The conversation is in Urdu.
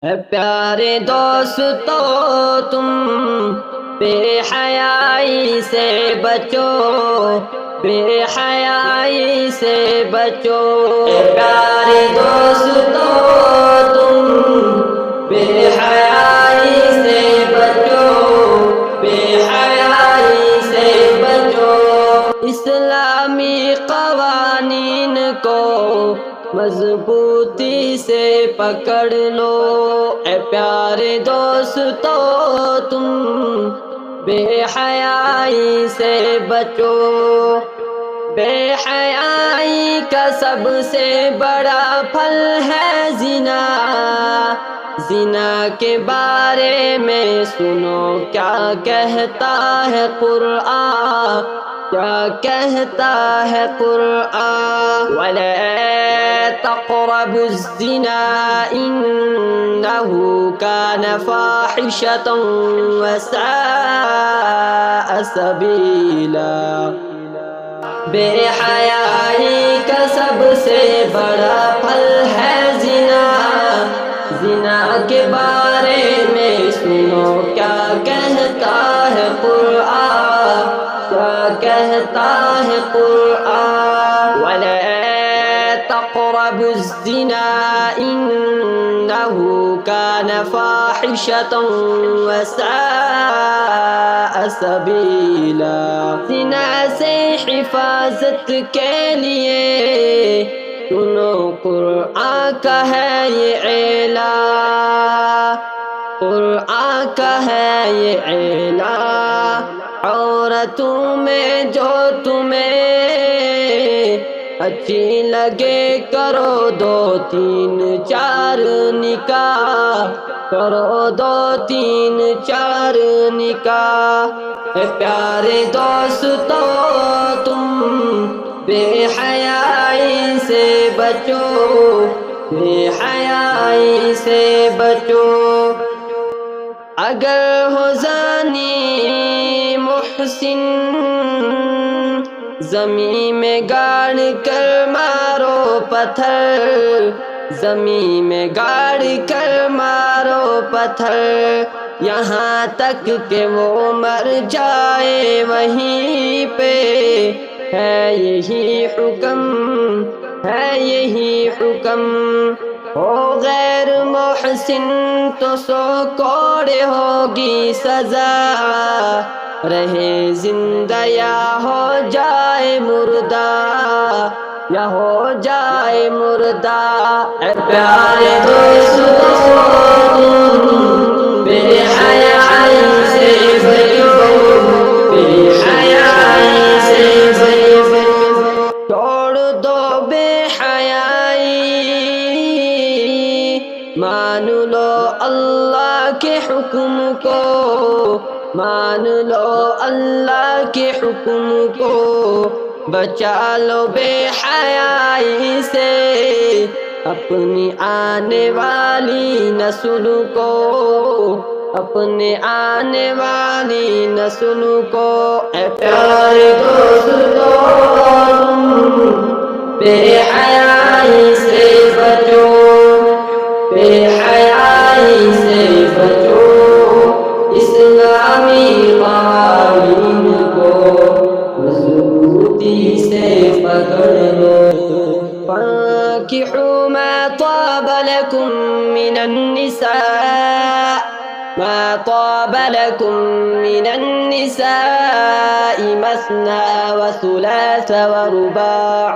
اے پیارے دوستو تم بے حیائی سے بچو، بے حیائی سے بچو۔ اے پیارے دوستو تم بے حیائی سے بچو، بے حیائی سے بچو۔ اسلامی قوانین کو مضبوطی سے پکڑ لو، اے پیارے دوستو تم بے حیائی سے بچو۔ بے حیائی کا سب سے بڑا پھل ہے زنا، زنا کے بارے میں سنو کیا کہتا ہے قرآن، کیا کہتا ہے قرآن۔ وَلَا تَقْرَبُوا الزِّنَا إِنَّهُ كَانَ فَاحِشَةً وَسَاءَ سَبِيلًا۔ بے حیائی کا سب سے بڑا پھل ہے زنا، زنا کے بارے میں سنو کیا کہتا ہے قرآن، کیا کہتا ہے قرآن۔ وَلَا تَقْرَبُوا الزِّنَا إِنَّهُ كَانَ فَاحِشَةً وَسَاءَ سَبِيلًا۔ زنا سے حفاظت کے لیے سنو قرآن کا ہے یہ اعلان، قرآن کا ہے یہ اعلان۔ عورتوں میں جو تمہیں اچھی لگے کرو دو تین چار نکاح، کرو دو تین چار نکاح۔ اے پیارے دوستو تم بے حیائی سے بچو، بے حیائی سے بچو۔ اگر ہو زانی محسن زمین میں گاڑ کر مارو پتھر، زمین میں گاڑ کر مارو پتھر، یہاں تک کہ وہ مر جائے وہیں پہ۔ ہے یہی حکم، ہے یہی حکم۔ ہو غیر محسن تو سو کوڑے ہوگی سزا، رہے زندہ یا ہو جائے مردہ، یا ہو جائے مردہ۔ اے پیارے دوستو تم بے حیائی سے بچو، بے حیائی سے بچو۔ چھوڑ دو بے حیائی، مان لو اللہ کے حکم کو، مان لو اللہ کے حکم کو۔ بچا لو بے حیائی سے اپنی آنے والی نسل کو، اپنے آنے والی نسل کو۔ اے پیارے دوستو تم بے حیائی سے بچو، بے حیائی سے بچو۔ اسلامی قوانین کو مضبوطی سے پکڑ لو۔ فانکحوا ما طاب لکم من النساء، ما طاب لكم من النساء مثنى وثلاث ورباع